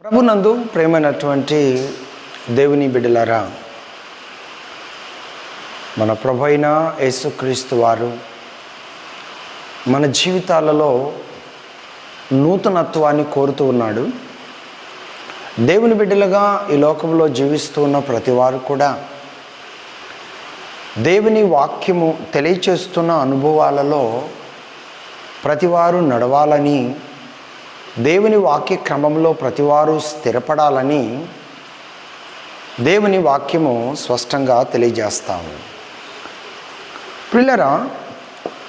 ప్రభునందు ప్రేమైనటువంటి దేవుని బిడ్డలారా, మన ప్రభు అయిన యేసుక్రీస్తు వారు మన జీవితాలలో నూతనత్వాన్ని కోరుతూ ఉన్నాడు. దేవుని బిడ్డలుగా ఈ లోకంలో జీవిస్తూ ఉన్న ప్రతి వారు కూడా దేవుని వాక్యము తెలియచేస్తున్న అనుభవాలలో ప్రతివారు నడవాలని, దేవుని వాక్య క్రమంలో ప్రతివారు స్థిరపడాలని దేవుని వాక్యము స్పష్టంగా తెలియజేస్తాము. పిల్లరా,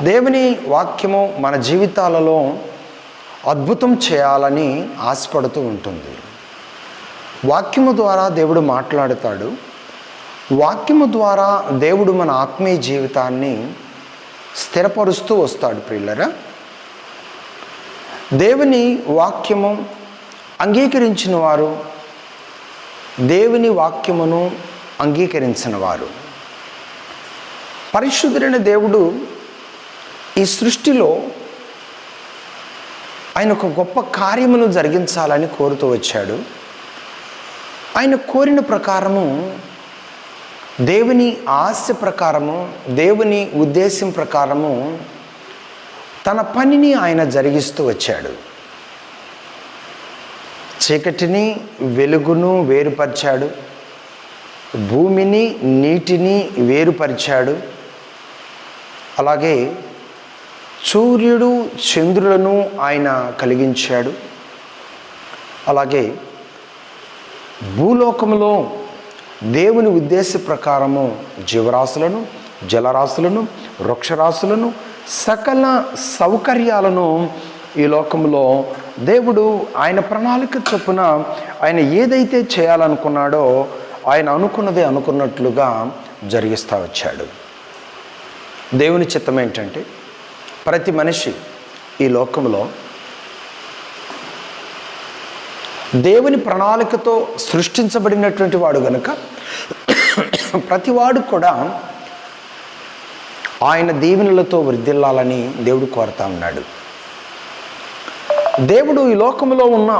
దేవుని వాక్యము మన జీవితాలలో అద్భుతం చేయాలని ఆశపడుతూ ఉంటుంది. వాక్యము ద్వారా దేవుడు మాట్లాడుతాడు. వాక్యము ద్వారా దేవుడు మన ఆత్మీయ జీవితాన్ని స్థిరపరుస్తూ వస్తాడు. పిల్లరా, దేవుని వాక్యము అంగీకరించిన వారు, దేవుని వాక్యమును అంగీకరించిన వారు, పరిశుద్ధుడైన దేవుడు ఈ సృష్టిలో ఆయన ఒక గొప్ప కార్యమును జరిగించాలని కోరుతూ వచ్చాడు. ఆయన కోరిన ప్రకారము, దేవుని ఆశ ప్రకారము, దేవుని ఉద్దేశం ప్రకారము తన పనిని ఆయన జరిగిస్తూ వచ్చాడు. చీకటిని వెలుగును వేరుపరిచాడు, భూమిని నీటిని వేరుపరిచాడు. అలాగే సూర్యుడు చంద్రులను ఆయన కలిగించాడు. అలాగే భూలోకములో దేవుని ఉద్దేశ ప్రకారము జీవరాశులను, జలరాశులను, వృక్షరాశులను, సకల సౌకర్యాలను ఈ లోకంలో దేవుడు ఆయన ప్రణాళిక చొప్పున ఆయన ఏదైతే చేయాలనుకున్నాడో ఆయన అనుకున్నదే అనుకున్నట్లుగా జరిగిస్తూ వచ్చాడు. దేవుని చిత్తం ఏంటంటే, ప్రతి మనిషి ఈ లోకంలో దేవుని ప్రణాళికతో సృష్టించబడినటువంటి వాడు గనుక ప్రతివాడు కూడా ఆయన దీవెనలతో వృద్ధిల్లాలని దేవుడు కోరుతా ఉన్నాడు. దేవుడు ఈ లోకంలో ఉన్న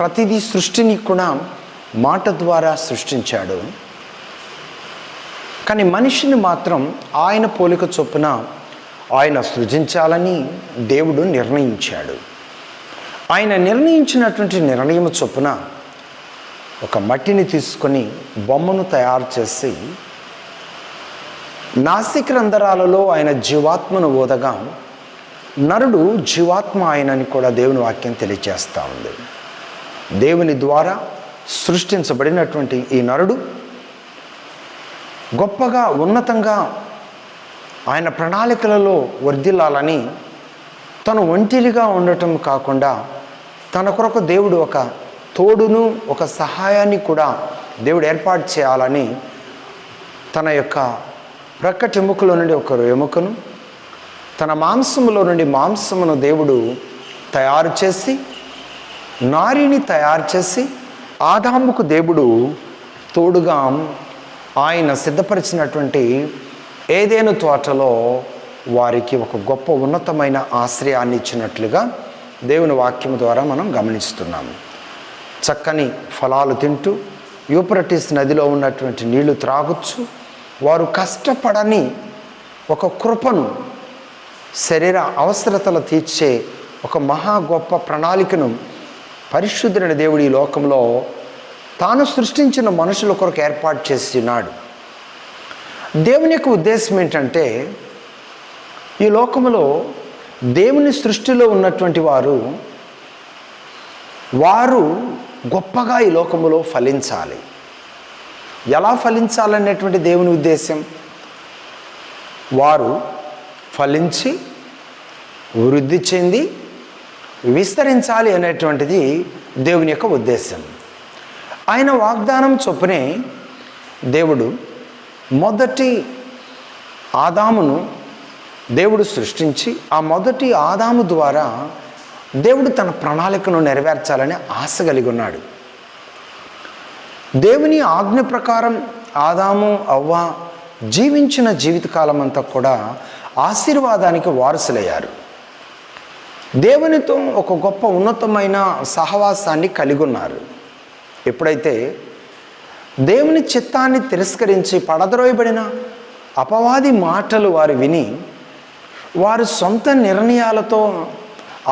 ప్రతిదీ సృష్టిని కూడా మాట ద్వారా సృష్టించాడు. కానీ మనిషిని మాత్రం ఆయన పోలిక చొప్పున ఆయన సృజించాలని దేవుడు నిర్ణయించాడు. ఆయన నిర్ణయించినటువంటి నిర్ణయం చొప్పున ఒక మట్టిని తీసుకొని బొమ్మను తయారు చేసి నాసిక రంధ్రాలలో ఆయన జీవాత్మను ఓదగా నరుడు జీవాత్మ ఆయనని కూడా దేవుని వాక్యం తెలియజేస్తూ ఉంది. దేవుని ద్వారా సృష్టించబడినటువంటి ఈ నరుడు గొప్పగా ఉన్నతంగా ఆయన ప్రణాళికలలో వర్ధిల్లాలని, తను ఒంటిలిగా ఉండటం కాకుండా తన కొరకు దేవుడు ఒక తోడును, ఒక సహాయాన్ని కూడా దేవుడు ఏర్పాటు చేయాలని తన యొక్క ప్రక్కటి ఎముకలో నుండి ఒక ఎముకను, తన మాంసములో నుండి మాంసమును దేవుడు తయారు చేసి, నారిని తయారు చేసి ఆదాముకు దేవుడు తోడుగా ఆయన సిద్ధపరిచినటువంటి ఏదెను తోటలో వారికి ఒక గొప్ప ఉన్నతమైన ఆశ్రయాన్ని ఇచ్చినట్లుగా దేవుని వాక్యం ద్వారా మనం గమనిస్తున్నాము. చక్కని ఫలాలు తింటూ యూఫ్రటీస్ నదిలో ఉన్నటువంటి నీళ్లు త్రాగొచ్చు. వారు కష్టపడని ఒక కృపను, శరీర అవసరతలు తీర్చే ఒక మహా గొప్ప ప్రణాళికను పరిశుద్ధుడైన దేవుడు ఈ లోకంలో తాను సృష్టించిన మనుషుల కొరకు ఏర్పాటు చేస్తున్నాడు. దేవుని యొక్క ఉద్దేశం ఏంటంటే, ఈ లోకంలో దేవుని సృష్టిలో ఉన్నటువంటి వారు గొప్పగా ఈ లోకములో ఫలించాలి. ఎలా ఫలించాలనేటువంటి దేవుని ఉద్దేశం, వారు ఫలించి వృద్ధి చెంది విస్తరించాలి అనేటువంటిది దేవుని యొక్క ఉద్దేశం. ఆయన వాగ్దానం చొప్పునే దేవుడు మొదటి ఆదామును దేవుడు సృష్టించి, ఆ మొదటి ఆదాము ద్వారా దేవుడు తన ప్రణాళికను నెరవేర్చాలని ఆశ కలిగి ఉన్నాడు. దేవుని ఆజ్ఞ ప్రకారం ఆదాము, అవ్వ జీవించిన జీవితకాలం అంతా కూడా ఆశీర్వాదానికి వారసులయ్యారు. దేవునితో ఒక గొప్ప ఉన్నతమైన సహవాసాన్ని కలిగి ఉన్నారు. ఎప్పుడైతే దేవుని చిత్తాన్ని తిరస్కరించి పడద్రోయబడిన అపవాది మాటలు వారు విని వారు సొంత నిర్ణయాలతో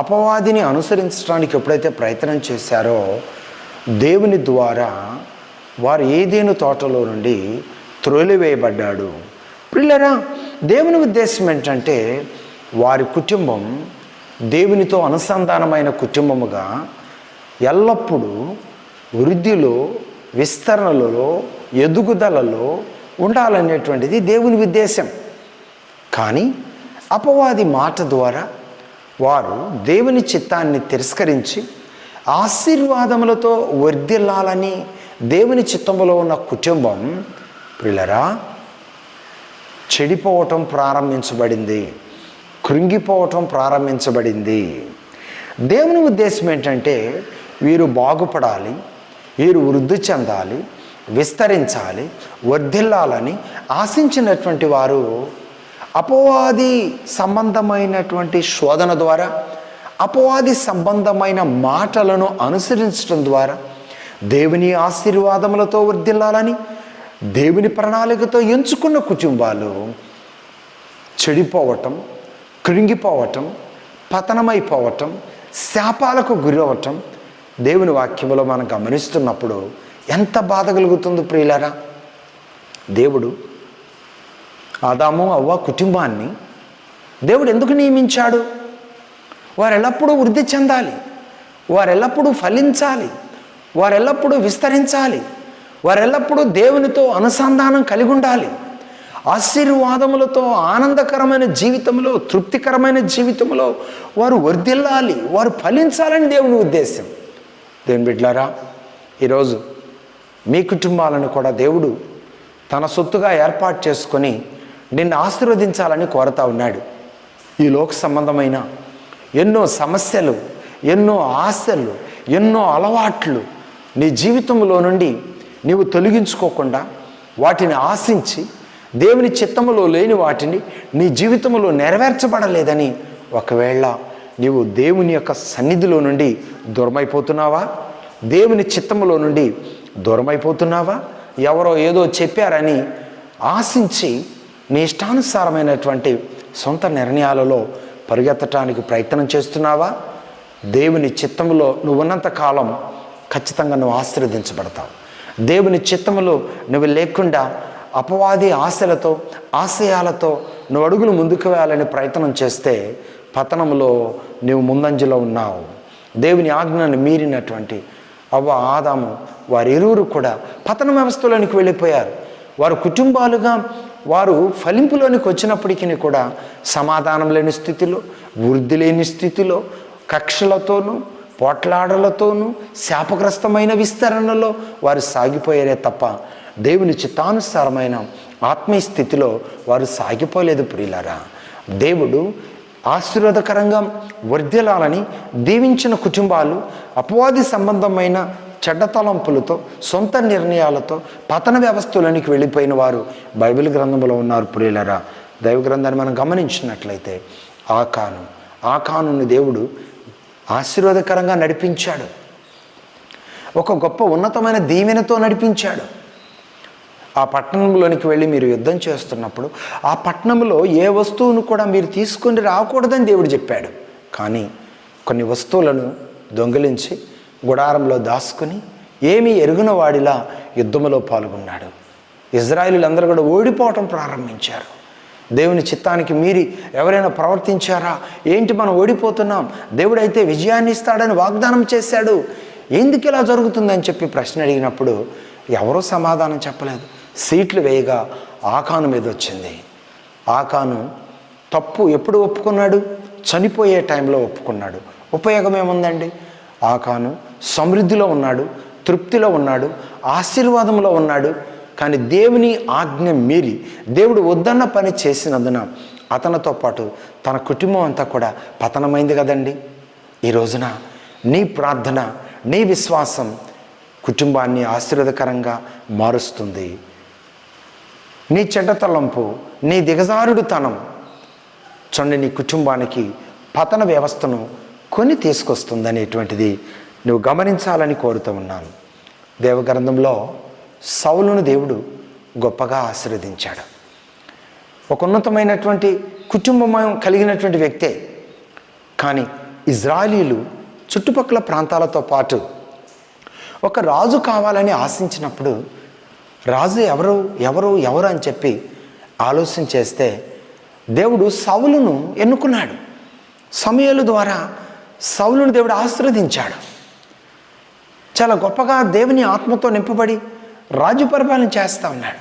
అపవాదిని అనుసరించడానికి ఎప్పుడైతే ప్రయత్నం చేశారో దేవుని ద్వారా వారు ఏదేను తోటలో నుండి త్రోలివేయబడ్డాడు. ప్రియులారా, దేవుని ఉద్దేశం ఏంటంటే వారి కుటుంబం దేవునితో అనుసంధానమైన కుటుంబముగా ఎల్లప్పుడూ వృద్ధిలో, విస్తరణలో, ఎదుగుదలలో ఉండాలనేటువంటిది దేవుని ఉద్దేశం. కానీ అపవాది మాట ద్వారా వారు దేవుని చిత్తాన్ని తిరస్కరించి ఆశీర్వాదములతో వర్ధిల్లాలని దేవుని చిత్తములో ఉన్న కుటుంబం ప్రియులారా చెడిపోవటం ప్రారంభించబడింది, కృంగిపోవటం ప్రారంభించబడింది. దేవుని ఉద్దేశం ఏంటంటే వీరు బాగుపడాలి, వీరు వృద్ధి చెందాలి, విస్తరించాలి, వర్ధిల్లాలని ఆశించినటువంటి వారు అపవాది సంబంధమైనటువంటి శోధన ద్వారా, అపవాది సంబంధమైన మాటలను అనుసరించడం ద్వారా దేవుని ఆశీర్వాదములతో వర్ధిల్లాలని దేవుని ప్రణాళికతో ఎంచుకున్న కుటుంబాలు చెడిపోవటం, కృంగిపోవటం, పతనమైపోవటం, శాపాలకు గురవటం దేవుని వాక్యములో మనం గమనిస్తున్నప్పుడు ఎంత బాధ కలుగుతుందో ప్రియులారా. దేవుడు ఆదాము అవ్వ కుటుంబాన్ని దేవుడు ఎందుకు నియమించాడు? వారు ఎల్లప్పుడూ వృద్ధి చెందాలి, వారు ఎల్లప్పుడూ ఫలించాలి, వారు ఎల్లప్పుడూ విస్తరించాలి, వారు ఎల్లప్పుడూ దేవునితో అనుసంధానం కలిగి ఉండాలి, ఆశీర్వాదములతో ఆనందకరమైన జీవితంలో, తృప్తికరమైన జీవితంలో వారు వర్ధిల్లాలి, వారు ఫలించాలని దేవుని ఉద్దేశం. దేవుని బిడ్డలారా, ఈరోజు మీ కుటుంబాలను కూడా దేవుడు తన సొత్తుగా ఏర్పాటు చేసుకొని నిన్ను ఆశీర్వదించాలని కోరుతా ఉన్నాడు. ఈ లోక సంబంధమైన ఎన్నో సమస్యలు, ఎన్నో ఆశలు, ఎన్నో అలవాట్లు నీ జీవితంలో నుండి నీవు తొలగించుకోకుండా వాటిని ఆశించి దేవుని చిత్తములో లేని వాటిని నీ జీవితంలో నెరవేర్చబడలేదని ఒకవేళ నీవు దేవుని యొక్క సన్నిధిలో నుండి దూరమైపోతున్నావా? దేవుని చిత్తములో నుండి దూరమైపోతున్నావా? ఎవరో ఏదో చెప్పారని ఆశించి నీ ఇష్టానుసారమైనటువంటి సొంత నిర్ణయాలలో పరిగెత్తటానికి ప్రయత్నం చేస్తున్నావా? దేవుని చిత్తములో నువ్వు ఉన్నంత కాలం ఖచ్చితంగా నువ్వు ఆశీర్వదించబడతావు. దేవుని చిత్తములో నువ్వు లేకుండా అపవాది ఆశలతో, ఆశయాలతో నువ్వు అడుగులు ముందుకు వేయాలని ప్రయత్నం చేస్తే పతనంలో నువ్వు ముందంజలో ఉన్నావు. దేవుని ఆజ్ఞను మీరినటువంటి అవ్వ, ఆదాము వారిరువురు కూడా పతన వ్యవస్థలోనికి వెళ్ళిపోయారు. వారు కుటుంబాలుగా వారు ఫలింపులోనికి వచ్చినప్పటికీ కూడా సమాధానం లేని స్థితిలో, వృద్ధి లేని స్థితిలో, కక్షలతోనూ, పోట్లాడలతోనూ, శాపగ్రస్తమైన విస్తరణలో వారు సాగిపోయారే తప్ప దేవుని చిత్తానుసారమైన ఆత్మీయ స్థితిలో వారు సాగిపోలేదు. ప్రియులారా, దేవుడు ఆశీర్వాదకరంగా వర్ధిల్లాలని దీవించిన కుటుంబాలు అపవాది సంబంధమైన చెడ్డ తలంపులతో, సొంత నిర్ణయాలతో పతన వ్యవస్థలోనికి వెళ్ళిపోయిన వారు బైబిల్ గ్రంథంలో ఉన్నారు. ప్రియులారా, దైవ గ్రంథాన్ని మనం గమనించినట్లయితే ఆకానుని దేవుడు ఆశీర్వాదకరంగా నడిపించాడు. ఒక గొప్ప ఉన్నతమైన దీవెనతో నడిపించాడు. ఆ పట్టణంలోనికి వెళ్ళి మీరు యుద్ధం చేస్తున్నప్పుడు ఆ పట్టణంలో ఏ వస్తువును కూడా మీరు తీసుకొని రాకూడదని దేవుడు చెప్పాడు. కానీ కొన్ని వస్తువులను దొంగిలించి గుడారంలో దాచుకుని ఏమీ ఎరుగున వాడిలా యుద్ధంలో పాల్గొన్నాడు. ఇజ్రాయేలీలందరూ కూడా ఓడిపోవటం ప్రారంభించారు. దేవుని చిత్తానికి మీరి ఎవరైనా ప్రవర్తించారా? ఏంటి మనం ఓడిపోతున్నాం, దేవుడైతే విజయాన్ని ఇస్తాడని వాగ్దానం చేశాడు, ఎందుకు ఇలా జరుగుతుందని చెప్పి ప్రశ్న అడిగినప్పుడు ఎవరూ సమాధానం చెప్పలేదు. సీట్లు వేయగా ఆకాను మీద వచ్చింది. ఆకాను తప్పు ఎప్పుడు ఒప్పుకున్నాడు? చనిపోయే టైంలో ఒప్పుకున్నాడు. ఉపయోగం ఏముందండి? ఆకాను సమృద్ధిలో ఉన్నాడు, తృప్తిలో ఉన్నాడు, ఆశీర్వాదంలో ఉన్నాడు. కానీ దేవుని ఆజ్ఞ మీరి దేవుడు వద్దన్న పని చేసినందున అతనితో పాటు తన కుటుంబం అంతా కూడా పతనమైంది కదండి. ఈ రోజున నీ ప్రార్థన, నీ విశ్వాసం కుటుంబాన్ని ఆశీర్వాదకరంగా మారుస్తుంది. నీ చెడ్డ తలంపు, నీ దిగజారుడుతనం చూడండి నీ కుటుంబానికి పతన వ్యవస్థను కొని తీసుకొస్తుంది అనేటువంటిది నువ్వు గమనించాలని కోరుతూ ఉన్నాను. దేవగ్రంథంలో సౌలును దేవుడు గొప్పగా ఆశీర్వదించాడు. ఒక ఉన్నతమైనటువంటి కుటుంబం కలిగినటువంటి వ్యక్తే. కానీ ఇజ్రాయేలీలు చుట్టుపక్కల ప్రాంతాలతో పాటు ఒక రాజు కావాలని ఆశించినప్పుడు రాజు ఎవరు అని చెప్పి ఆలోచన చేస్తే దేవుడు సౌలును ఎన్నుకున్నాడు. సమూయేలు ద్వారా సౌలును దేవుడు ఆశీర్వదించాడు. చాలా గొప్పగా దేవుని ఆత్మతో నింపబడి రాజ్య పరిపాలన చేస్తూ ఉన్నాడు.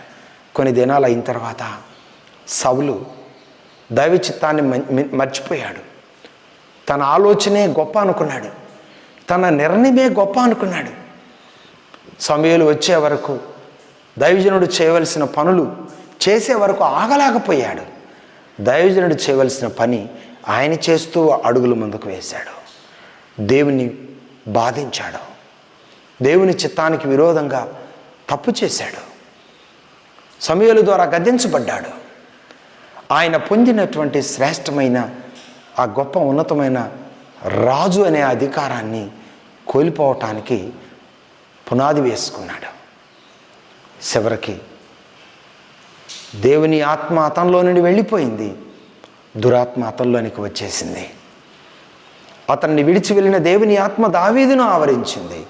కొన్ని దినాలు అయిన తర్వాత సౌలు దైవ చిత్తాన్ని మర్చిపోయాడు. తన ఆలోచనే గొప్ప అనుకున్నాడు, తన నిర్ణయమే గొప్ప అనుకున్నాడు. సమూయేలు వచ్చే వరకు దైవజనుడు చేయవలసిన పనులు చేసే వరకు ఆగలేకపోయాడు. దైవజనుడు చేయవలసిన పని ఆయన చేస్తూ అడుగులు ముందుకు వేశాడు. దేవుని బాధించాడు, దేవుని చిత్తానికి విరోధంగా తప్పు చేశాడు. సమూయేలు ద్వారా గద్దించబడ్డాడు. ఆయన పొందినటువంటి శ్రేష్టమైన ఆ గొప్ప ఉన్నతమైన రాజు అనే అధికారాన్ని కోల్పోవటానికి పునాది వేసుకున్నాడు. చివరికి దేవుని ఆత్మ అతనిలో నుండి వెళ్ళిపోయింది, దురాత్మ అతనిలోనికి వచ్చేసింది. అతన్ని విడిచి వెళ్ళిన దేవుని ఆత్మ దావీదును ఆవరించింది.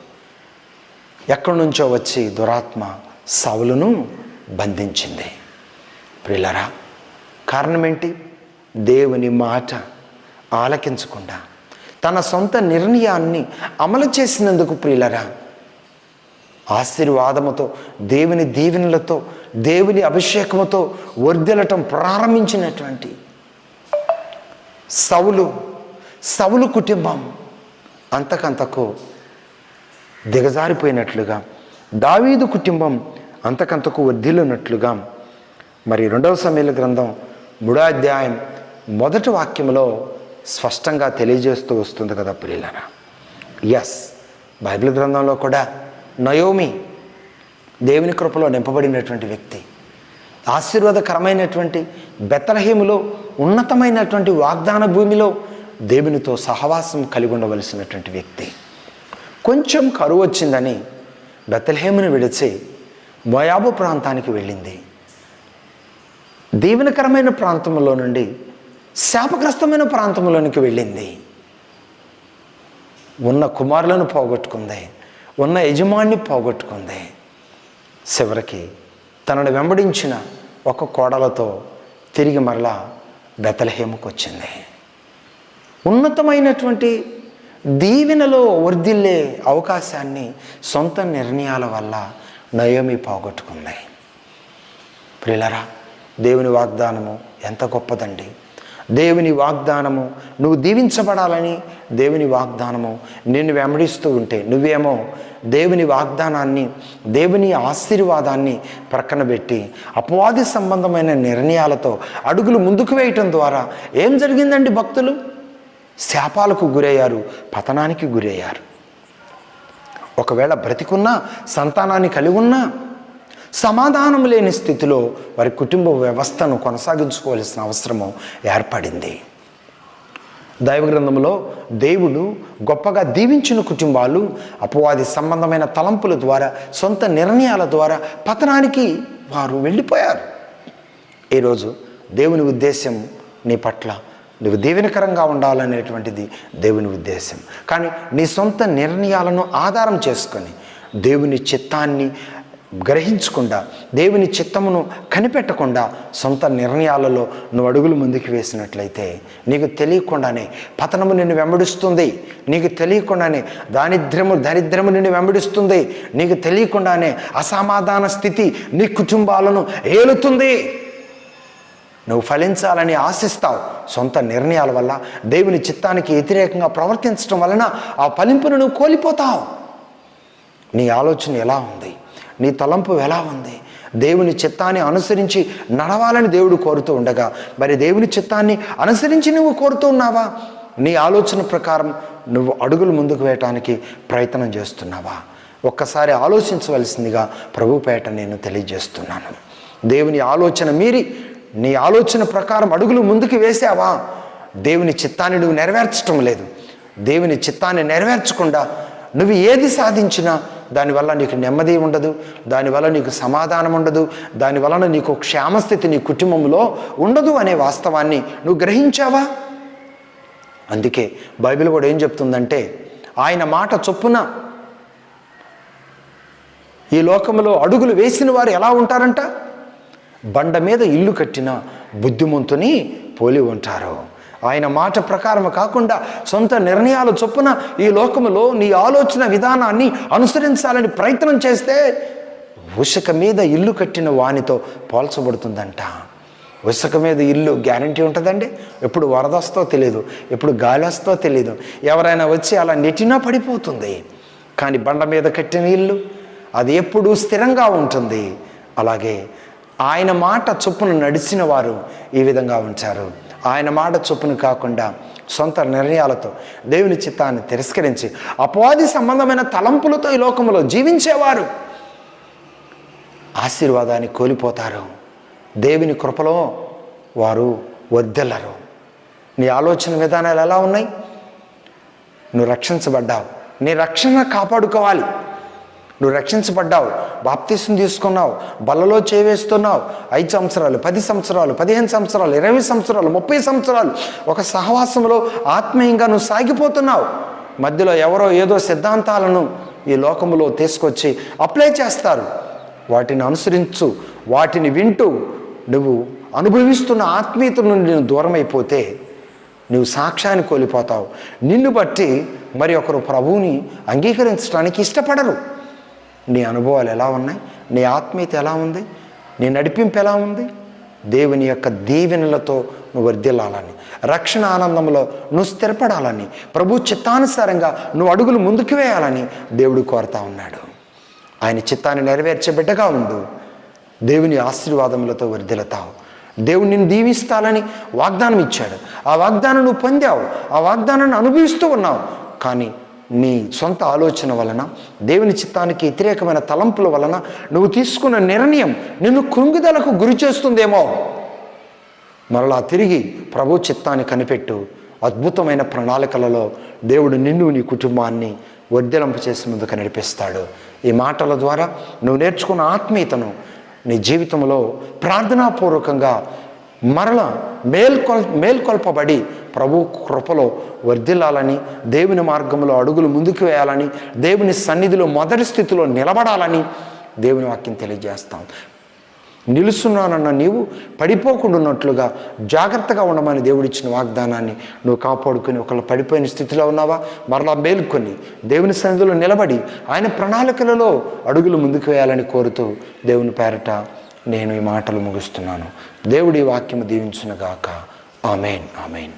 ఎక్కడి నుంచో వచ్చి దురాత్మ సౌలును బంధించింది. ప్రియులారా, కారణం ఏంటి? దేవుని మాట ఆలకించకుండా తన సొంత నిర్ణయాన్ని అమలు చేసినందుకు ప్రియులారా, ఆశీర్వాదముతో, దేవుని దీవెనలతో, దేవుని అభిషేకముతో వర్ధిల్లటం ప్రారంభించినటువంటి సౌలు కుటుంబం అంతకంతకు దిగజారిపోయినట్లుగా, దావీదు కుటుంబం అంతకంతకు వర్ధిల్లున్నట్లుగా మరి 2వ సమూయేలు గ్రంథం 3వ అధ్యాయం 1వ వాక్యంలో స్పష్టంగా తెలియజేస్తూ వస్తుంది కదా ప్రియులారా. ఎస్, బైబిల్ గ్రంథంలో కూడా నయోమి దేవుని కృపలో నింపబడినటువంటి వ్యక్తి, ఆశీర్వాదకరమైనటువంటి బెత్లెహేములో ఉన్నతమైనటువంటి వాగ్దాన భూమిలో దేవునితో సహవాసం కలిగి ఉండవలసినటువంటి వ్యక్తి. కొంచెం కరువు వచ్చిందని బెత్లెహేమును విడిచి మోయాబు ప్రాంతానికి వెళ్ళింది. దీవెనకరమైన ప్రాంతంలో నుండి శాపగ్రస్తమైన ప్రాంతంలోనికి వెళ్ళింది. ఉన్న కుమారులను పోగొట్టుకుంది, ఉన్న యజమాన్ని పోగొట్టుకుంది. చివరికి తనను వెంబడించిన ఒక కోడలతో తిరిగి మరలా బెత్లెహేముకు వచ్చింది. ఉన్నతమైనటువంటి దీవెనలో వర్ధిల్లే అవకాశాన్ని సొంత నిర్ణయాల వల్ల నయోమి పోగొట్టుకుంది. ప్రియులారా, దేవుని వాగ్దానము ఎంత గొప్పదండి. దేవుని వాగ్దానము నువ్వు దీవించబడాలని దేవుని వాగ్దానము నిన్ను వెంబడిస్తూ ఉంటే నువ్వేమో దేవుని వాగ్దానాన్ని, దేవుని ఆశీర్వాదాన్ని ప్రక్కన పెట్టి అపవాది సంబంధమైన నిర్ణయాలతో అడుగులు ముందుకు వేయటం ద్వారా ఏం జరిగిందండి? భక్తులు శాపాలకు గురయ్యారు, పతనానికి గురయ్యారు. ఒకవేళ బ్రతికున్నా, సంతానాన్ని కలిగి ఉన్నా సమాధానం లేని స్థితిలో వారి కుటుంబ వ్యవస్థను కొనసాగించుకోవాల్సిన అవసరము ఏర్పడింది. దైవగ్రంథంలో దేవుడు గొప్పగా దీవించిన కుటుంబాలు అపవాది సంబంధమైన తలంపుల ద్వారా, సొంత నిర్ణయాల ద్వారా పతనానికి వారు వెళ్ళిపోయారు. ఈరోజు దేవుని ఉద్దేశం నీ పట్ల నువ్వు దీవెనకరంగా ఉండాలనేటువంటిది దేవుని ఉద్దేశం. కానీ నీ సొంత నిర్ణయాలను ఆధారం చేసుకొని దేవుని చిత్తాన్ని గ్రహించకుండా, దేవుని చిత్తమును కనిపెట్టకుండా సొంత నిర్ణయాలలో నువ్వు అడుగులు ముందుకు వేసినట్లయితే నీకు తెలియకుండానే పతనము నిన్ను వెంబడిస్తుంది. నీకు తెలియకుండానే దరిద్రము నిన్ను వెంబడిస్తుంది. నీకు తెలియకుండానే అసమాధాన స్థితి నీ కుటుంబాలను ఏలుతుంది. నువ్వు ఫలించాలని ఆశిస్తావు. సొంత నిర్ణయాల వల్ల, దేవుని చిత్తానికి వ్యతిరేకంగా ప్రవర్తించడం వలన ఆ ఫలింపును నువ్వు కోల్పోతావు. నీ ఆలోచన ఎలా ఉంది? నీ తలంపు ఎలా ఉంది? దేవుని చిత్తాన్ని అనుసరించి నడవాలని దేవుడు కోరుతూ ఉండగా మరి దేవుని చిత్తాన్ని అనుసరించి నువ్వు కోరుతూ ఉన్నావా? నీ ఆలోచన ప్రకారం నువ్వు అడుగులు ముందుకు వేయటానికి ప్రయత్నం చేస్తున్నావా? ఒక్కసారి ఆలోచించవలసిందిగా ప్రభుపేట నేను తెలియజేస్తున్నాను. దేవుని ఆలోచన మీరి నీ ఆలోచన ప్రకారం అడుగులు ముందుకు వేసావా? దేవుని చిత్తాన్ని నువ్వు నెరవేర్చడం లేదు. దేవుని చిత్తాన్ని నెరవేర్చకుండా నువ్వు ఏది సాధించినా దానివల్ల నీకు నెమ్మది ఉండదు, దానివల్ల నీకు సమాధానం ఉండదు, దానివలన నీకు క్షేమస్థితి నీ కుటుంబంలో ఉండదు అనే వాస్తవాన్ని నువ్వు గ్రహించావా? అందుకే బైబిల్ కూడా ఏం చెప్తుందంటే, ఆయన మాట చొప్పున ఈ లోకంలో అడుగులు వేసిన వారు ఎలా ఉంటారంట? బండ మీద ఇల్లు కట్టిన బుద్ధిమంతుని పోలి ఉంటారు. ఆయన మాట ప్రకారం కాకుండా సొంత నిర్ణయాల చొప్పున ఈ లోకంలో నీ ఆలోచన విధానాన్ని అనుసరించాలని ప్రయత్నం చేస్తే ఉసుక మీద ఇల్లు కట్టిన వానితో పోల్చబడుతుందంట. ఉసుక మీద ఇల్లు గ్యారంటీ ఉంటుందండి? ఎప్పుడు వరద వస్తో తెలియదు, ఎప్పుడు గాలి వస్తో తెలియదు, ఎవరైనా వచ్చి అలా నెట్టినా పడిపోతుంది. కానీ బండ మీద కట్టిన ఇల్లు అది ఎప్పుడూ స్థిరంగా ఉంటుంది. అలాగే ఆయన మాట చొప్పున నడిచిన వారు ఈ విధంగా ఉంటారు. ఆయన మాట చొప్పున కాకుండా సొంత నిర్ణయాలతో దేవుని చిత్తాన్ని తిరస్కరించి అపవాది సంబంధమైన తలంపులతో ఈ లోకంలో జీవించేవారు ఆశీర్వాదాన్ని కోల్పోతారు. దేవుని కృపలో వారు వర్ధిల్లరు. నీ ఆలోచన విధానాలు ఎలా ఉన్నాయి? నువ్వు రక్షించబడ్డావు, నీ రక్షణ కాపాడుకోవాలి. నువ్వు రక్షించబడ్డావు, బాప్తీసం తీసుకున్నావు, బల్లలో చేవేస్తున్నావు, 5 సంవత్సరాలు, 10 సంవత్సరాలు, 15 సంవత్సరాలు, 20 సంవత్సరాలు, 30 సంవత్సరాలు ఒక సహవాసంలో ఆత్మీయంగా నువ్వు సాగిపోతున్నావు. మధ్యలో ఎవరో ఏదో సిద్ధాంతాలను ఈ లోకంలో తీసుకొచ్చి అప్లై చేస్తారు. వాటిని అనుసరించు, వాటిని వింటూ నువ్వు అనుభవిస్తున్న ఆత్మీయత నుండి నువ్వు దూరం అయిపోతే నువ్వు సాక్ష్యాన్ని కోల్పోతావు. నిన్ను బట్టి మరి ఒకరు ప్రభువుని అంగీకరించడానికి ఇష్టపడరు. నీ అనుభవాలు ఎలా ఉన్నాయి? నీ ఆత్మీయత ఎలా ఉంది? నీ నడిపింపు ఎలా ఉంది? దేవుని యొక్క దీవెనలతో నువ్వు వర్ధిల్లాలని, రక్షణ ఆనందంలో నువ్వు స్థిరపడాలని, ప్రభు చిత్తానుసారంగా నువ్వు అడుగులు ముందుకు వేయాలని దేవుడు కోరుతా ఉన్నాడు. ఆయన చిత్తాన్ని నెరవేర్చే బిడ్డగా ఉండు. దేవుని ఆశీర్వాదములతో వర్ధిల్లుతావు. దేవుడు నిన్ను దీవిస్తాలని వాగ్దానం ఇచ్చాడు. ఆ వాగ్దానం నువ్వు పొందావు, ఆ వాగ్దానాన్ని అనుభవిస్తూ ఉన్నావు. కానీ నీ సొంత ఆలోచన వలన, దేవుని చిత్తానికి వ్యతిరేకమైన తలంపుల వలన నువ్వు తీసుకున్న నిర్ణయం నిన్ను కృంగుదలకు గురి చేస్తుందేమో. మరలా తిరిగి ప్రభు చిత్తాన్ని కనిపెట్టు. అద్భుతమైన ప్రణాళికలలో దేవుడు నిన్ను, నీ కుటుంబాన్ని వర్ధిల్లింప చేసి ముందుకు నడిపిస్తాడు. ఈ మాటల ద్వారా నువ్వు నేర్చుకున్న ఆత్మీయతను నీ జీవితంలో ప్రార్థనాపూర్వకంగా మరలా మేల్కొల్పబడి ప్రభు కృపలో వర్ధిల్లాలని, దేవుని మార్గంలో అడుగులు ముందుకు వేయాలని, దేవుని సన్నిధిలో మొదటి స్థితిలో నిలబడాలని దేవుని వాక్యం తెలియజేస్తాం. నిలుస్తున్నానన్న నీవు పడిపోకుండా ఉన్నట్లుగా జాగ్రత్తగా ఉండమని దేవుడిచ్చిన వాగ్దానాన్ని నువ్వు కాపాడుకొని, ఒకళ్ళు పడిపోయిన స్థితిలో ఉన్నావా మరలా మేలుకొని దేవుని సన్నిధిలో నిలబడి ఆయన ప్రణాళికలలో అడుగులు ముందుకు వేయాలని కోరుతూ దేవుని పేరట నేను ఈ మాటలు ముగిస్తున్నాను. దేవుడి వాక్యము దీవించునుగాక. ఆమేన్, ఆమేన్.